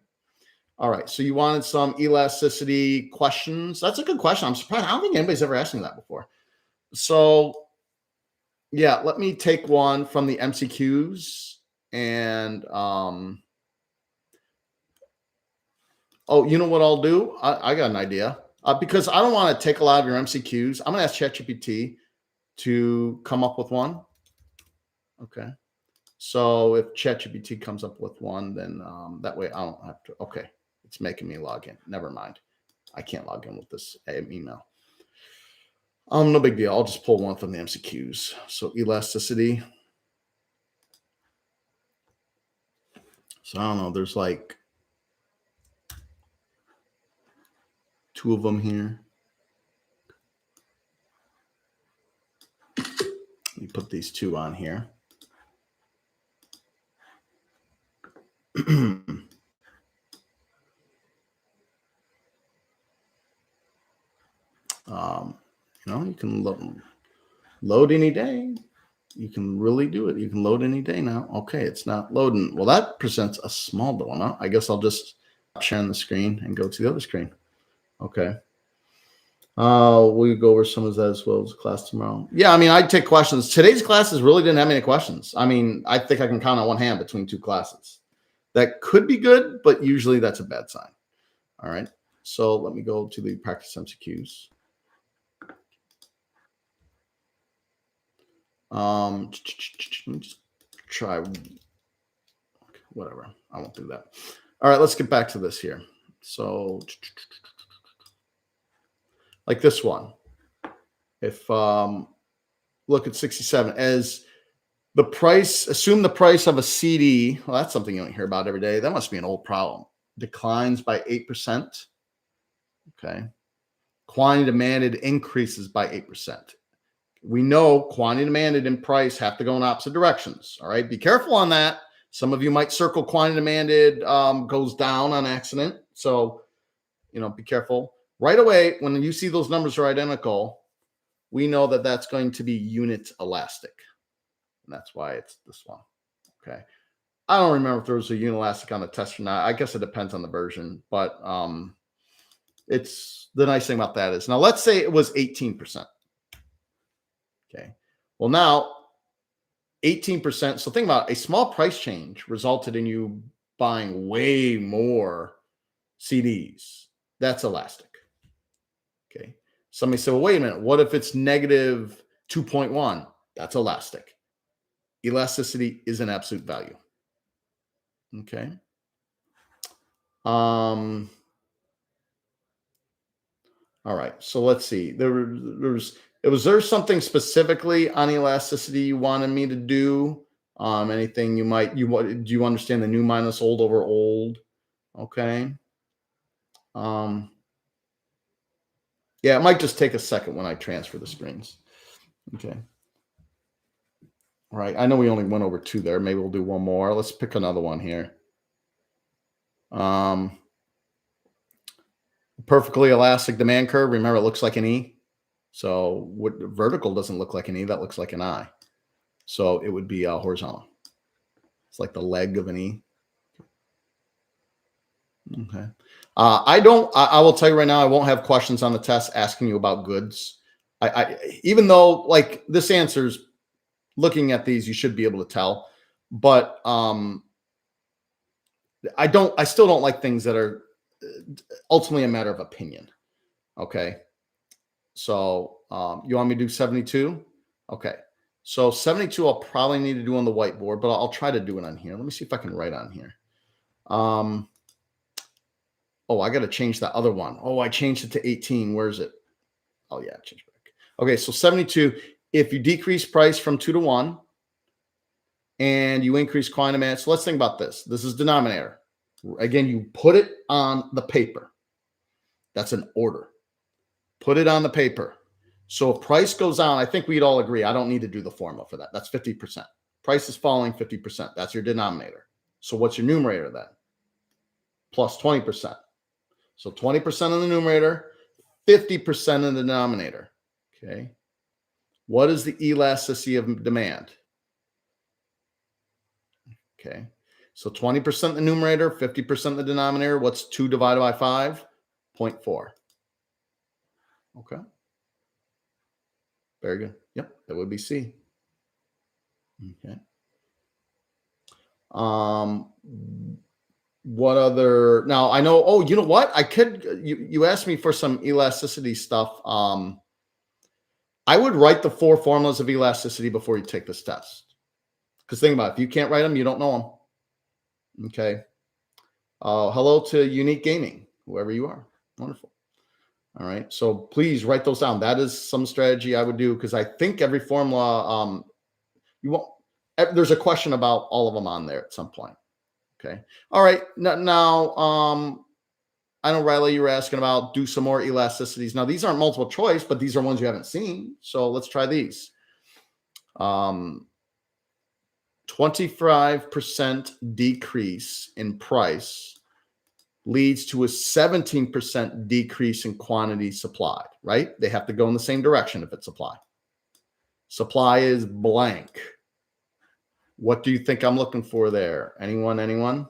Speaker 1: All right. So you wanted some elasticity questions. That's a good question. I'm surprised. I don't think anybody's ever asked me that before. So yeah, let me take one from the MCQs and, oh, you know what I'll do? I got an idea. Because I don't want to take a lot of your MCQs. I'm going to ask ChatGPT to come up with one. Okay. So if ChatGPT comes up with one, then that way I don't have to. Okay. It's making me log in. Never mind. I can't log in with this email. No big deal. I'll just pull one from the MCQs. So elasticity. So I don't know. There's like 2 of them here. Let me put these 2 on here. You can load any day. You can really do it. You can load any day now. Okay, it's not loading. Well, that presents a small dilemma. I guess I'll just share the screen and go to the other screen. Okay. We'll go over some of that as well as class tomorrow. Yeah, I mean, I'd take questions. Today's classes really didn't have many questions. I mean, I think I can count on one hand between 2 classes. That could be good, but usually that's a bad sign. All right. So let me go to the practice MCQs. Let me just try. Whatever. I won't do that. All right. Let's get back to this here. So like this one. If look at 67 as the price, assume the price of a CD. Well, that's something you don't hear about every day. That must be an old problem. Declines by 8%. Okay. Quantity demanded increases by 8%. We know quantity demanded and price have to go in opposite directions. All right. Be careful on that. Some of you might circle quantity demanded goes down on accident. So, be careful. Right away, when you see those numbers are identical, we know that that's going to be unit elastic. And that's why it's this one. Okay. I don't remember if there was a unit elastic on the test or not. I guess it depends on the version. But it's the nice thing about that is now let's say it was 18%. Okay. Well, now 18%. So think about it, a small price change resulted in you buying way more CDs. That's elastic. Okay. Somebody said, well, wait a minute. What if it's negative 2.1? That's elastic. Elasticity is an absolute value. Okay. All right. So let's see. Was there something specifically on elasticity you wanted me to do? Anything do you understand the new minus old over old? Okay. Yeah, it might just take a second when I transfer the screens. Okay. All right. I know we only went over 2 there. Maybe we'll do one more. Let's pick another one here. Perfectly elastic demand curve. Remember, it looks like an E. So what vertical doesn't look like an E, that looks like an I. So it would be horizontal. It's like the leg of an E. Okay. I will tell you right now, I won't have questions on the test asking you about goods. Even though like this answers, looking at these, you should be able to tell. But I still don't like things that are ultimately a matter of opinion. Okay. So you want me to do 72? Okay. So 72, I'll probably need to do on the whiteboard, but I'll try to do it on here. Let me see if I can write on here. Oh, I got to change that other one. Oh, I changed it to 18. Where is it? Oh, yeah, change back. Okay, so 72. If you decrease price from 2 to 1 and you increase quantity demand, so let's think about this. This is denominator. Again, you put it on the paper. That's an order. Put it on the paper. So if price goes down, I think we'd all agree. I don't need to do the formula for that. That's 50%. Price is falling 50%. That's your denominator. So what's your numerator then? Plus 20%. So 20% in the numerator, 50% in the denominator. Okay. What is the elasticity of demand? Okay. So 20% in the numerator, 50% in the denominator. What's 2 divided by 5? 0.4. Okay. Very good. Yep. That would be C. Okay. What other, now I know, oh, you know what? You asked me for some elasticity stuff. I would write the 4 formulas of elasticity before you take this test. Because think about it, if you can't write them, you don't know them. Okay. Hello to Unique Gaming, whoever you are. Wonderful. All right. So please write those down. That is some strategy I would do because I think every formula, there's a question about all of them on there at some point. Okay. All right. Now, I know, Riley, you were asking about do some more elasticities. Now, these aren't multiple choice, but these are ones you haven't seen. So let's try these. 25% decrease in price leads to a 17% decrease in quantity supplied, right? They have to go in the same direction if it's supply. Supply is blank. What do you think I'm looking for there? Anyone?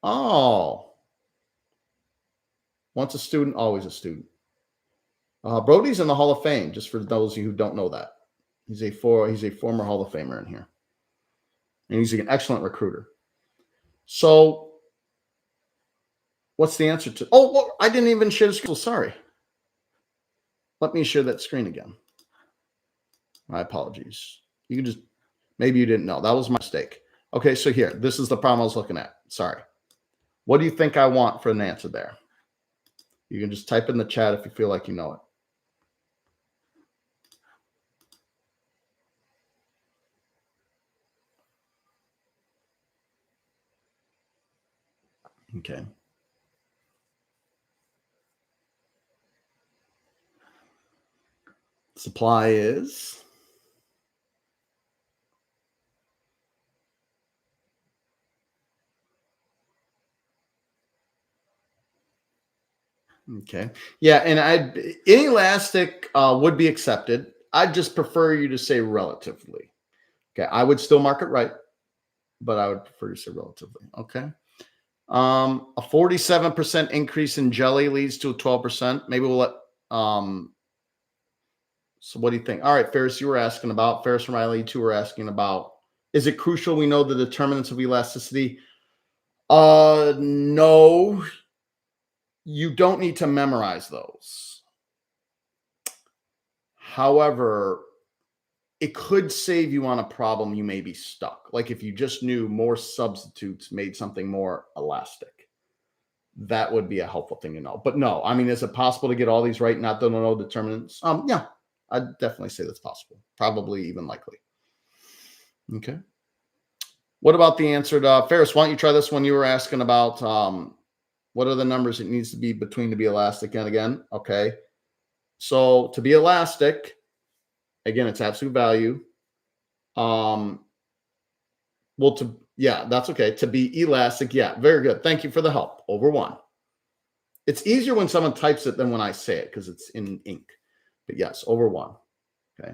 Speaker 1: Oh, once a student, always a student. Brody's in the Hall of Fame, just for those of you who don't know that. He's a former Hall of Famer in here. And he's an excellent recruiter. So what's the answer to? Oh, well, I didn't even share the screen. Sorry. Let me share that screen again. My apologies. You can just, maybe you didn't know. That was my mistake. Okay, so here, this is the problem I was looking at. Sorry. What do you think I want for an answer there? You can just type in the chat if you feel like you know it. Okay. Supply is okay. Yeah, and inelastic would be accepted. I'd just prefer you to say relatively. Okay, I would still mark it right, but I would prefer to say relatively. Okay. A 47% increase in jelly leads to a 12%. Maybe we'll let so what do you think? All right, Ferris, you were asking about Ferris and Riley, you two were asking about is it crucial we know the determinants of elasticity? No, you don't need to memorize those. However, it could save you on a problem you may be stuck. Like if you just knew more substitutes made something more elastic. That would be a helpful thing to know. But no, I mean, is it possible to get all these right, not to know determinants? Yeah, I'd definitely say that's possible. Probably even likely. Okay. What about the answer to Ferris? Why don't you try this one? You were asking about what are the numbers it needs to be between to be elastic? And again, okay. So to be elastic, again, it's absolute value. Well, that's okay. To be elastic, yeah, very good. Thank you for the help. Over 1. It's easier when someone types it than when I say it because it's in ink. But yes, over 1. Okay.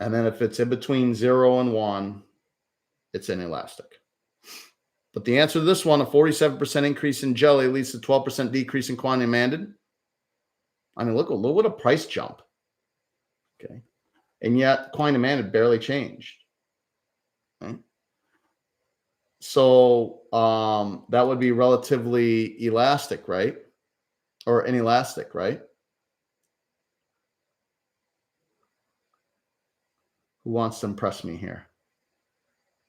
Speaker 1: And then if it's in between 0 and 1, it's inelastic. But the answer to this one, a 47% increase in jelly leads to 12% decrease in quantity demanded. I mean, look what a price jump. Okay. And yet quantity demanded barely changed. Okay. So that would be relatively elastic, right? Or inelastic, right? Who wants to impress me here?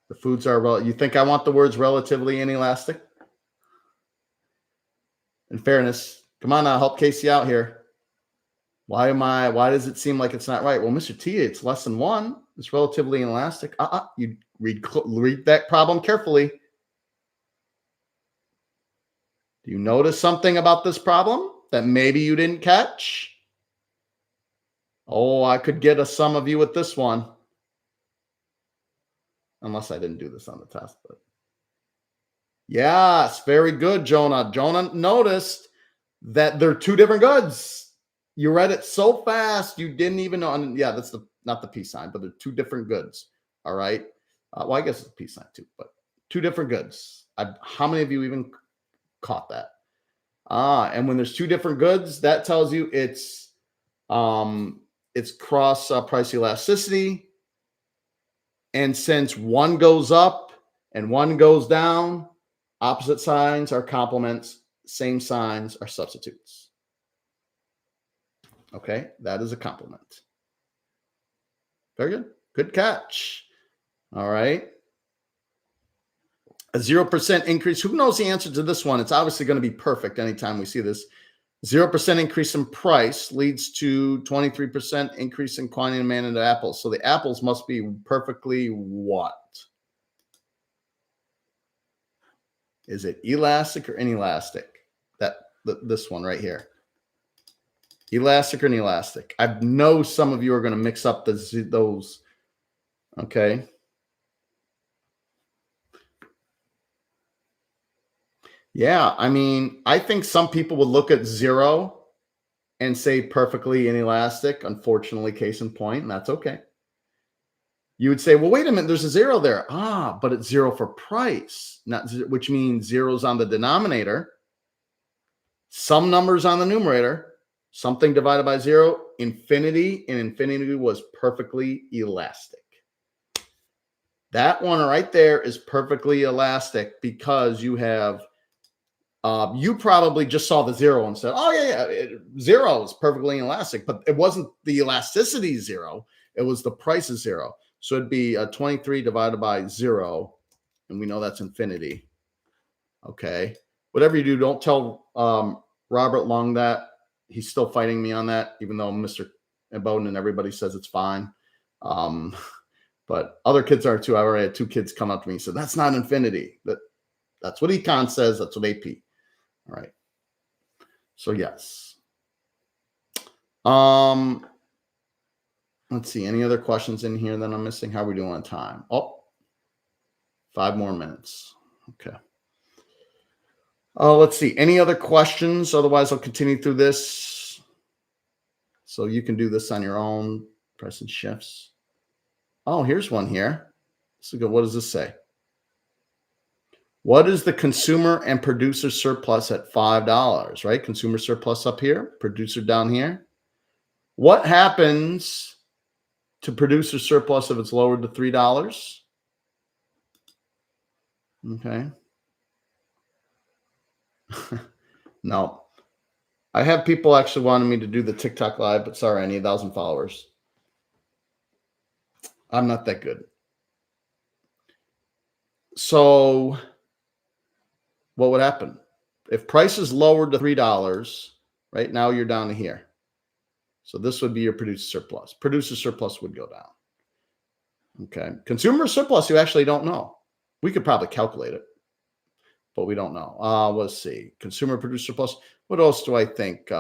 Speaker 1: The foods are you think I want the words relatively inelastic? In fairness, come on now, help Casey out here. Why does it seem like it's not right? Well, Mr. T, it's less than 1. It's relatively inelastic. You read that problem carefully. Do you notice something about this problem that maybe you didn't catch? Oh, I could get a sum of you with this one. Unless I didn't do this on the test, but yes, very good, Jonah. Jonah noticed that they're 2 different goods. You read it so fast you didn't even know. And yeah, that's not the peace sign, but they're 2 different goods. All right. Well, I guess it's a peace sign too, but 2 different goods. How many of you even caught that? And when there's 2 different goods, that tells you it's cross price elasticity. And since one goes up and one goes down, opposite signs are complements, same signs are substitutes. Okay, that is a complement. Very good. Good catch. All right. A 0% increase. Who knows the answer to this one? It's obviously going to be perfect anytime we see this. 0% increase in price leads to 23% increase in quantity demanded of apples. So the apples must be perfectly what? Is it elastic or inelastic? This one right here. Elastic or inelastic? I know some of you are going to mix up those. Okay. Yeah, I mean, I think some people would look at 0 and say perfectly inelastic. Unfortunately, case in point, and that's okay. You would say, well, wait a minute, there's a 0 there. But it's 0 for price, which means 0's on the denominator, some numbers on the numerator, something divided by 0, infinity, and infinity was perfectly elastic. That one right there is perfectly elastic because you have you probably just saw the 0 and said, oh, yeah, 0 is perfectly elastic, but it wasn't the elasticity 0. It was the price of 0. So it'd be 23 divided by 0, and we know that's infinity. Okay. Whatever you do, don't tell Robert Long that. He's still fighting me on that, even though Mr. Bowden and everybody says it's fine. But other kids are too. I already had 2 kids come up to me and said, that's not infinity. That's what Econ says. That's what AP. All right. So yes. Let's see. Any other questions in here that I'm missing? How are we doing on time? Oh, 5 more minutes. Okay. Let's see. Any other questions? Otherwise, I'll continue through this. So you can do this on your own, pressing shifts. Oh, here's one here. So good. What does this say? What is the consumer and producer surplus at $5, right? Consumer surplus up here, producer down here. What happens to producer surplus if it's lowered to $3? Okay. No. I have people actually wanting me to do the TikTok live, but sorry, I need 1,000 followers. I'm not that good. So what would happen? If price is lowered to $3, right now you're down to here. So this would be your producer surplus. Producer surplus would go down. Okay. Consumer surplus, you actually don't know. We could probably calculate it, but we don't know. Let's see. Consumer producer surplus. What else do I think?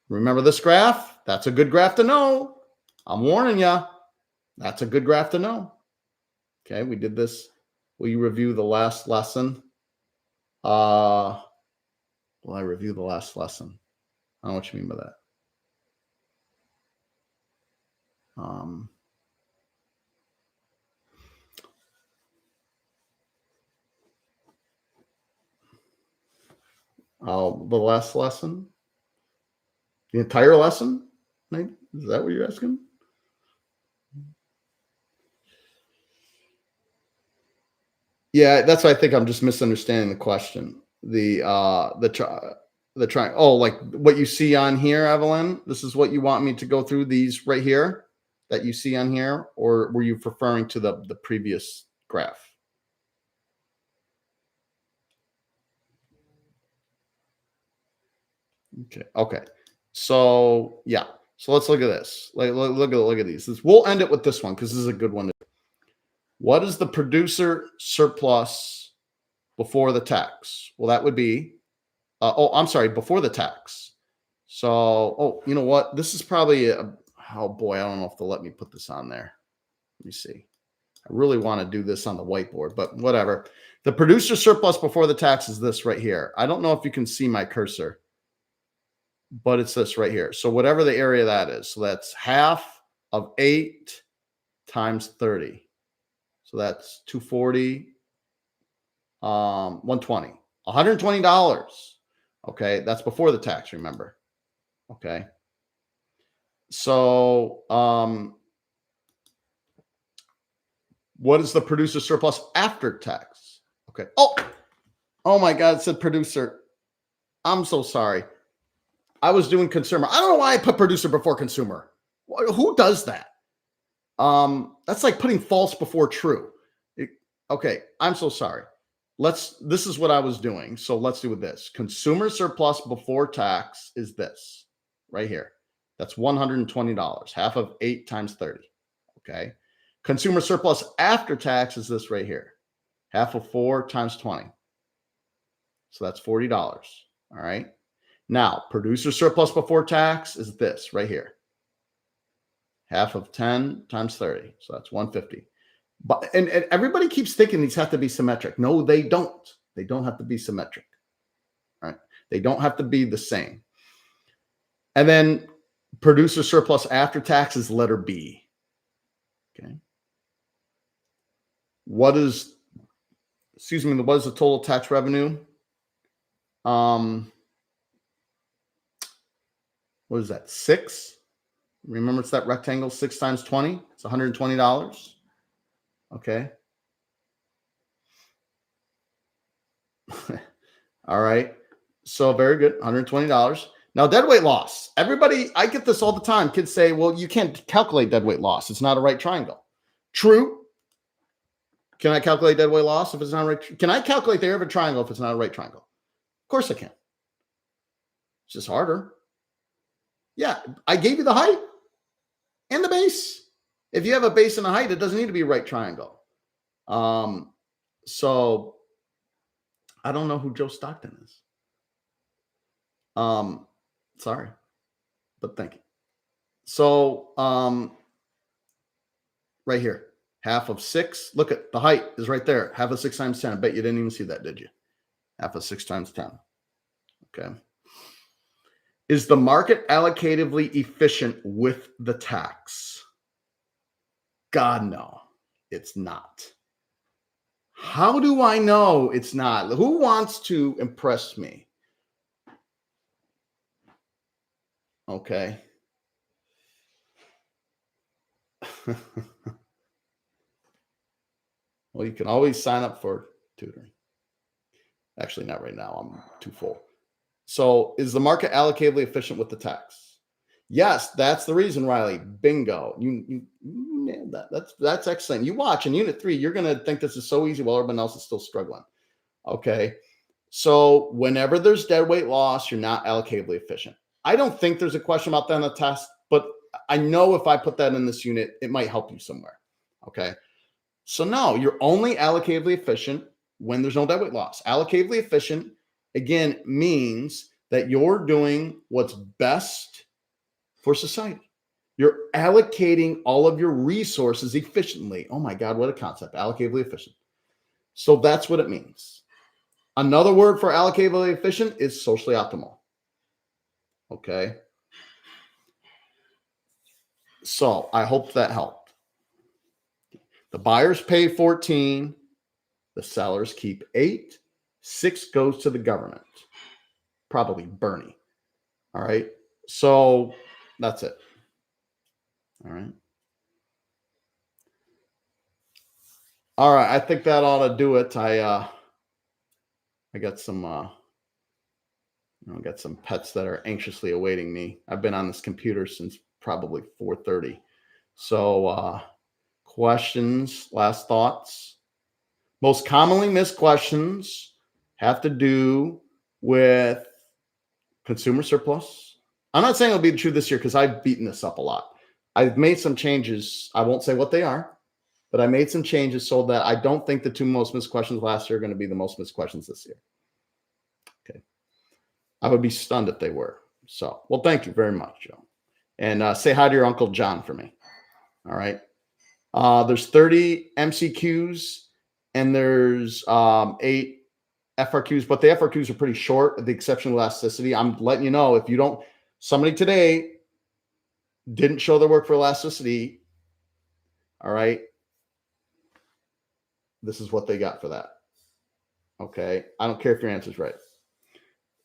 Speaker 1: Remember this graph? That's a good graph to know. I'm warning you. That's a good graph to know. Okay, we did this. Will you review the last lesson? Will I review the last lesson? I don't know what you mean by that. The last lesson? The entire lesson? Is that what you're asking? Yeah, that's why I think I'm just misunderstanding the question. The triangle. Oh, like what you see on here, Evelyn. This is what you want me to go through, these right here that you see on here, or were you referring to the previous graph? Okay. So yeah. So let's look at this. Look at these. We'll end it with this one because this is a good one. What is the producer surplus before the tax? Well, that would be, before the tax. So, you know what? This is probably oh boy, I don't know if they'll let me put this on there. Let me see. I really want to do this on the whiteboard, but whatever. The producer surplus before the tax is this right here. I don't know if you can see my cursor, but it's this right here. So whatever the area that is, so that's half of 8 times 30. So that's 240, 120, $120. Okay, that's before the tax, remember. Okay. So what is the producer surplus after tax? Okay. Oh my God, it said producer. I'm so sorry. I was doing consumer. I don't know why I put producer before consumer. Who does that? That's like putting false before true. Okay, I'm so sorry. This is what I was doing. So let's do with this. Consumer surplus before tax is this right here. That's $120, half of 8 times 30. Okay. Consumer surplus after tax is this right here. Half of 4 times 20. So that's $40. All right. Now, producer surplus before tax is this right here. Half of 10 times 30. So that's 150. But and everybody keeps thinking these have to be symmetric. No, they don't. They don't have to be symmetric. All right. They don't have to be the same. And then producer surplus after tax is letter B. Okay. What is the total tax revenue? What is that? 6? Remember, it's that rectangle, 6 times 20. It's $120. Okay. All right. So very good. $120. Now, deadweight loss. Everybody, I get this all the time. Kids say, well, you can't calculate deadweight loss. It's not a right triangle. True. Can I calculate deadweight loss if it's not a right? Can I calculate the area of a triangle if it's not a right triangle? Of course I can. It's just harder. Yeah, I gave you the height and the base. If you have a base and a height, it doesn't need to be a right triangle. So I don't know who Joe Stockton is. Sorry, but thank you. So right here, half of 6. Look at the height is right there. Half of 6 times 10. I bet you didn't even see that, did you? Half of 6 times 10. Okay. Is the market allocatively efficient with the tax? God, no, it's not. How do I know it's not? Who wants to impress me? Okay. Well, you can always sign up for tutoring. Actually, not right now. I'm too full. So, is the market allocatively efficient with the tax? Yes, that's the reason, Riley. Bingo. You nailed that. That's excellent. You watch in Unit 3, you're going to think this is so easy while everyone else is still struggling. Okay. So, whenever there's dead weight loss, you're not allocatively efficient. I don't think there's a question about that on the test, but I know if I put that in this unit, it might help you somewhere. Okay. So, no, you're only allocatively efficient when there's no dead weight loss. Allocatively efficient, again, means that you're doing what's best for society. You're allocating all of your resources efficiently. Oh my God, what a concept. Allocatively efficient. So that's what it means. Another word for allocatively efficient is socially optimal. Okay. So I hope that helped. The buyers pay 14. The sellers keep 8. 6 goes to the government. Probably Bernie. All right. So that's it. All right. All right. I think that ought to do it. I got some got some pets that are anxiously awaiting me. I've been on this computer since probably 4:30. So questions, last thoughts. Most commonly missed questions have to do with consumer surplus. I'm not saying it'll be true this year because I've beaten this up a lot. I've made some changes. I won't say what they are, but I made some changes so that I don't think the 2 most missed questions last year are going to be the most missed questions this year. Okay. I would be stunned if they were. So, well, thank you very much, Joe. And say hi to your Uncle John for me. All right. There's 30 MCQs and there's 8 FRQs, but the FRQs are pretty short, with the exception of elasticity. I'm letting you know, if you don't, somebody today didn't show their work for elasticity. All right. This is what they got for that. Okay. I don't care if your answer's right.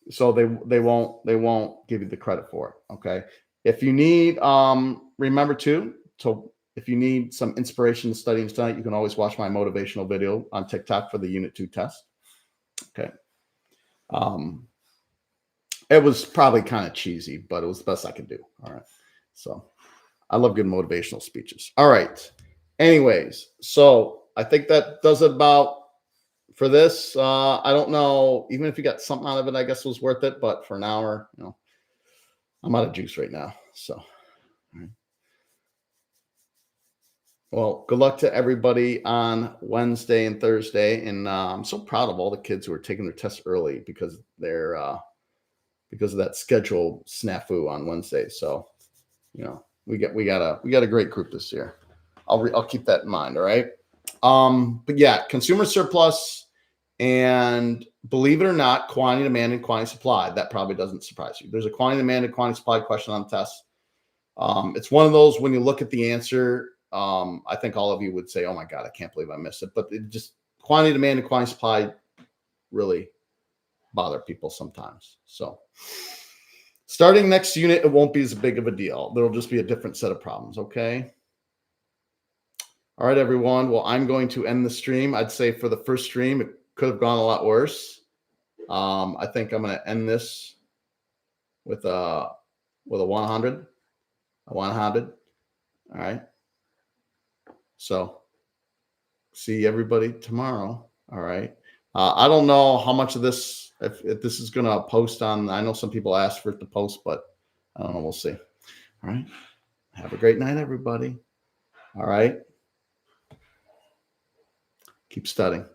Speaker 1: So they won't give you the credit for it. Okay. If you need, remember too, so if you need some inspiration studying tonight, you can always watch my motivational video on TikTok for the Unit 2 test. Okay. It was probably kind of cheesy, but it was the best I could do. All right. So I love good motivational speeches. All right. Anyways, so I think that does it about for this. I don't know, even if you got something out of it, I guess it was worth it. But for an hour, I'm out of juice right now. So, all right. Well, good luck to everybody on Wednesday and Thursday. And I'm so proud of all the kids who are taking their tests early because they're because of that schedule snafu on Wednesday. So, we got a great group this year. I'll keep that in mind. All right. But yeah, consumer surplus, and believe it or not, quantity demand and quantity supply. That probably doesn't surprise you. There's a quantity demand and quantity supply question on the test. It's one of those when you look at the answer, I think all of you would say, "Oh my God, I can't believe I missed it." But it just quantity demand and quantity supply really bother people sometimes. So starting next unit, it won't be as big of a deal. There'll just be a different set of problems. Okay. All right, everyone. Well, I'm going to end the stream. I'd say for the first stream, it could have gone a lot worse. I think I'm going to end this with a 100. A 100. All right. So see everybody tomorrow. All right. I don't know how much of this, if this is going to post on, I know some people asked for it to post, but I don't know. We'll see. All right. Have a great night, everybody. All right. Keep studying.